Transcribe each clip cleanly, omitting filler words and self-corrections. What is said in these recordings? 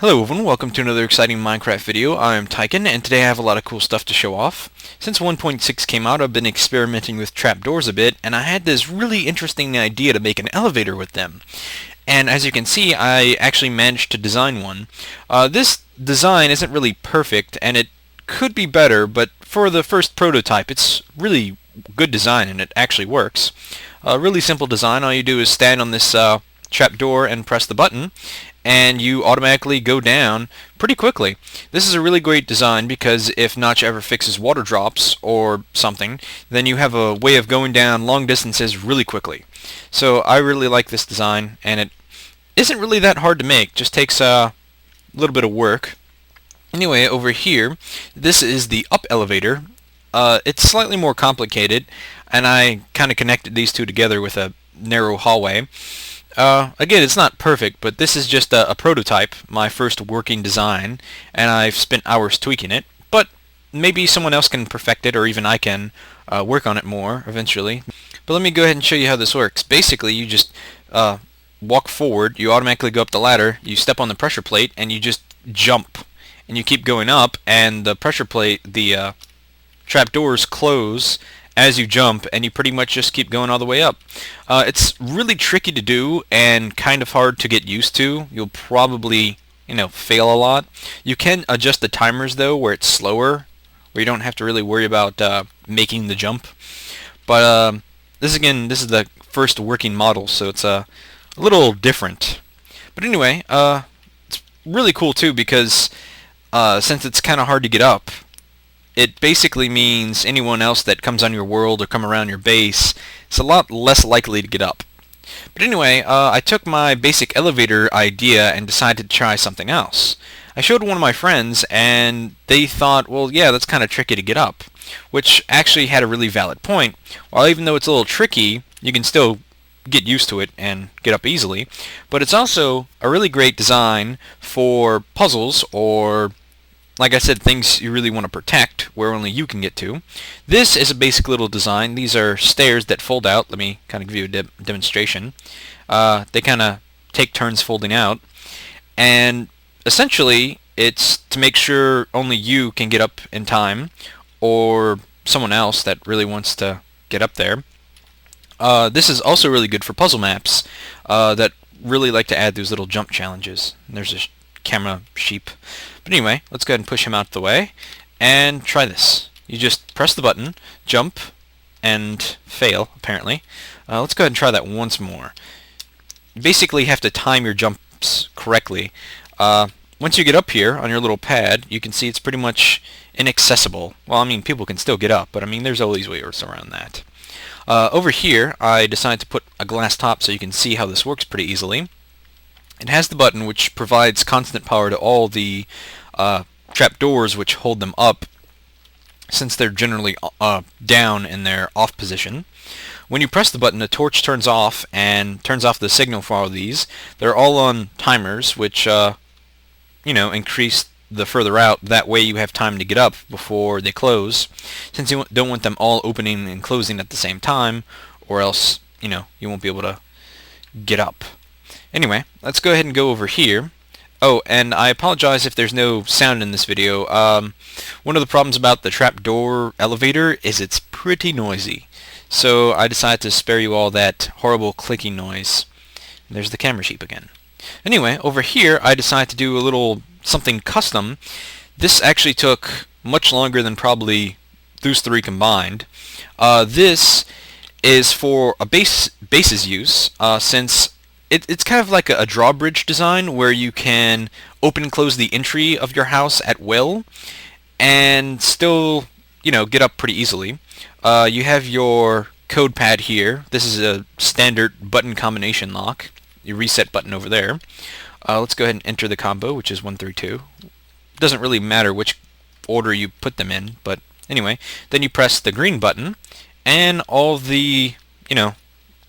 Hello everyone, welcome to another exciting Minecraft video. I'm Tyken, and today I have a lot of cool stuff to show off. Since 1.6 came out, I've been experimenting with trapdoors a bit, and I had this really interesting idea to make an elevator with them. And as you can see, I actually managed to design one. This design isn't really perfect, and it could be better, but for the first prototype, it's really good design, and it actually works. Really simple design. All you do is stand on this trapdoor and press the button, and you automatically go down pretty quickly. This is a really great design because if Notch ever fixes water drops or something, then you have a way of going down long distances really quickly. So I really like this design, and it isn't really that hard to make, just takes a little bit of work. Anyway, over here, this is the up elevator. It's slightly more complicated, and I kind of connected these two together with a narrow hallway. Again, it's not perfect, but this is just a prototype, my first working design, and I've spent hours tweaking it. But maybe someone else can perfect it, or even I can work on it more eventually. But let me go ahead and show you how this works. Basically, you just walk forward, you automatically go up the ladder, you step on the pressure plate, and you just jump. And you keep going up, and the pressure plate, the trapdoors close as you jump, and you pretty much just keep going all the way up. It's really tricky to do and kind of hard to get used to. You'll probably, fail a lot. You can adjust the timers though, where it's slower, where you don't have to really worry about making the jump. But this is the first working model, so it's a little different. But anyway, it's really cool too because since it's kind of hard to get up, it basically means anyone else that comes on your world or come around your base is a lot less likely to get up. But anyway, I took my basic elevator idea and decided to try something else. I showed one of my friends, and they thought, well, yeah, that's kind of tricky to get up, which actually had a really valid point. While even though it's a little tricky, you can still get used to it and get up easily. But it's also a really great design for puzzles or, like I said, things you really want to protect where only you can get to. This is a basic little design. These are stairs that fold out. Let me kind of give you a demonstration. They kind of take turns folding out. And essentially, it's to make sure only you can get up in time, or someone else that really wants to get up there. This is also really good for puzzle maps that really like to add those little jump challenges. And there's a camera sheep. But anyway, let's go ahead and push him out of the way and try this. You just press the button, jump, and fail, apparently. Let's go ahead and try that once more. You basically have to time your jumps correctly. Once you get up here on your little pad, you can see it's pretty much inaccessible. Well, I mean, people can still get up, but I mean, there's always ways around that. Over here, I decided to put a glass top so you can see how this works pretty easily. It has the button which provides constant power to all the trapdoors which hold them up, since they're generally down in their off position. When you press the button, the torch turns off and turns off the signal for all of these. They're all on timers which increase the further out. That way you have time to get up before they close, since you don't want them all opening and closing at the same time, or else you won't be able to get up. Anyway, let's go ahead and go over here. Oh, and I apologize if there's no sound in this video. One of the problems about the trapdoor elevator is it's pretty noisy. So I decided to spare you all that horrible clicking noise. There's the camera sheep again. Anyway, over here I decided to do a little something custom. This actually took much longer than probably those three combined. This is for a base's use, since it's kind of like a drawbridge design where you can open and close the entry of your house at will and still, get up pretty easily. You have your code pad here. This is a standard button combination lock. Your reset button over there. Let's go ahead and enter the combo, which is 1 through 2. Doesn't really matter which order you put them in, but anyway. Then you press the green button, and all the,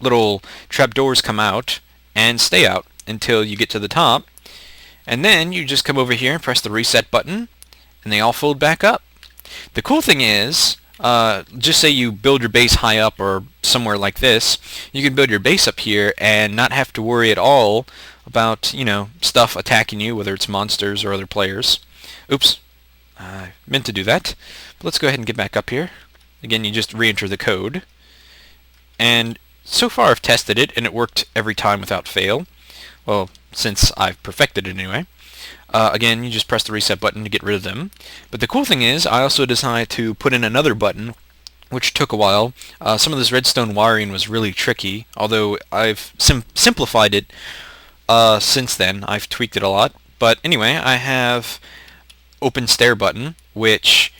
little trapdoors come out and stay out until you get to the top, and then you just come over here and press the reset button, and they all fold back up. The cool thing is, just say you build your base high up or somewhere like this, you can build your base up here and not have to worry at all about, stuff attacking you, whether it's monsters or other players. Oops, I meant to do that. But let's go ahead and get back up here. Again, you just re-enter the code. And so far I've tested it, and it worked every time without fail. Well, since I've perfected it anyway. Again, you just press the reset button to get rid of them. But the cool thing is, I also decided to put in another button, which took a while. Some of this redstone wiring was really tricky, although I've simplified it since then. I've tweaked it a lot. But anyway, I have open stair button, which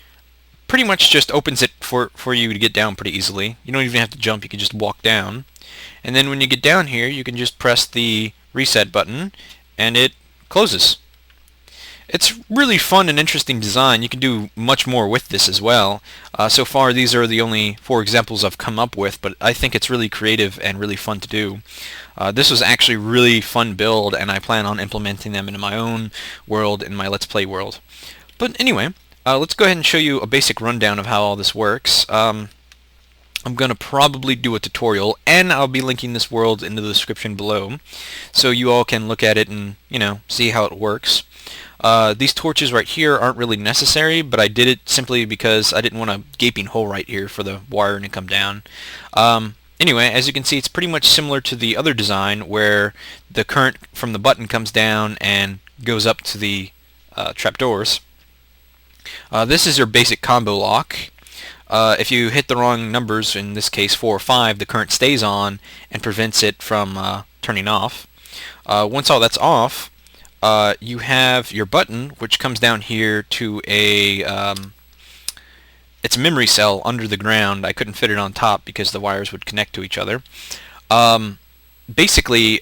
pretty much just opens it for you to get down pretty easily. You don't even have to jump, you can just walk down. And then when you get down here, you can just press the reset button, and it closes. It's really fun and interesting design. You can do much more with this as well. So far, these are the only 4 examples I've come up with, but I think it's really creative and really fun to do. This was actually a really fun build, and I plan on implementing them into my own world, in my Let's Play world. But anyway, let's go ahead and show you a basic rundown of how all this works. I'm going to probably do a tutorial, and I'll be linking this world in the description below, so you all can look at it and, see how it works. These torches right here aren't really necessary, but I did it simply because I didn't want a gaping hole right here for the wiring to come down. Anyway, as you can see, it's pretty much similar to the other design where the current from the button comes down and goes up to the trapdoors. This is your basic combo lock. If you hit the wrong numbers, in this case 4 or 5, the current stays on and prevents it from turning off. Once all that's off, you have your button, which comes down here to it's a memory cell under the ground. I couldn't fit it on top because the wires would connect to each other. Basically,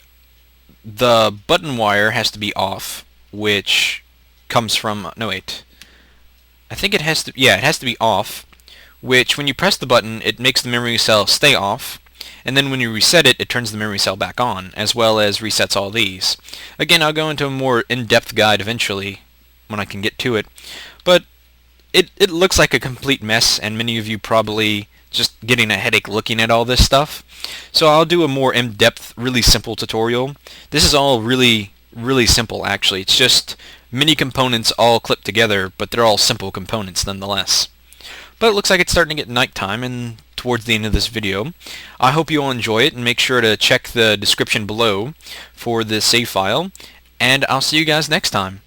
the button wire has to be off, which comes from, no wait, I think it has to, yeah, it has to be off, which when you press the button, it makes the memory cell stay off, and then when you reset it, it turns the memory cell back on, as well as resets all these. Again, I'll go into a more in-depth guide eventually, when I can get to it, but it looks like a complete mess, and many of you probably just getting a headache looking at all this stuff. So I'll do a more in-depth, really simple tutorial. This is all really, really simple, actually. It's just many components all clipped together, but they're all simple components nonetheless. But it looks like it's starting to get nighttime and towards the end of this video. I hope you all enjoy it, and make sure to check the description below for the save file, and I'll see you guys next time.